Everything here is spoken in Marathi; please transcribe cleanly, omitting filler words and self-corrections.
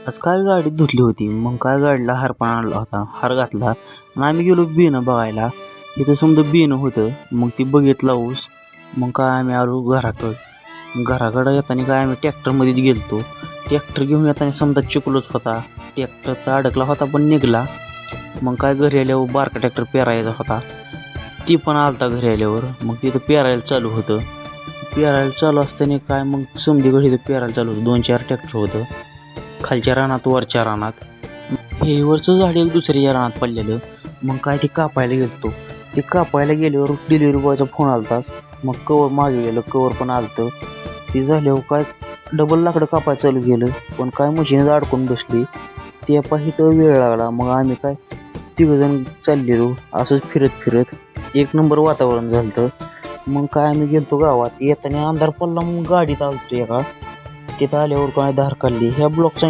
आज काय गाडी धुतली होती. मग काय गाडीला हार पण आणला होता. हार घातला आणि आम्ही गेलो बियाणं बघायला. इथं समजा बियाणं होतं. मग ती बघितला ऊस. मग काय आम्ही आलो घराकडं. घराकडं येताना काय आम्ही ट्रॅक्टरमध्येच गेलतो. ट्रॅक्टर घेऊन येताना समजा चिखलच होता. ट्रॅक्टर तर अडकला होता पण निघाला. मग काय घरी आल्यावर बारका ट्रॅक्टर पेरायचा होता. ती पण आलता घरी आल्यावर. मग तिथं पेरायला चालू होतं. पेरायला चालू असताना काय मग समधीकडे इथं पेरायला चालू होतं. 2-4 ट्रॅक्टर होतं. खालच्या रानात वरच्या रानात. हे वरचं झाड एक दुसऱ्या रानात पडलेलं. मग काय ते कापायला गेलतो. ते कापायला गेल्यावर डिलिव्हरी बॉयचा फोन आलताच. मग कवर मागे गेलं. कवर पण आलतं. ते झाल्यावर काय डबल लाकडं कापायला चालू केलं. पण काय मशीनच अडकून बसली. ते पाहिजे वेळ लागला. मग आम्ही काय तिघंजण चाललेलो असंच फिरत फिरत. एक नंबर वातावरण झालं. मग काय आम्ही गेलतो गावात. येताना अंधार पडला. मग गाडीत आलतो एका. तिथं आल्यावर काय धार काढली. ह्या ब्लॉकचा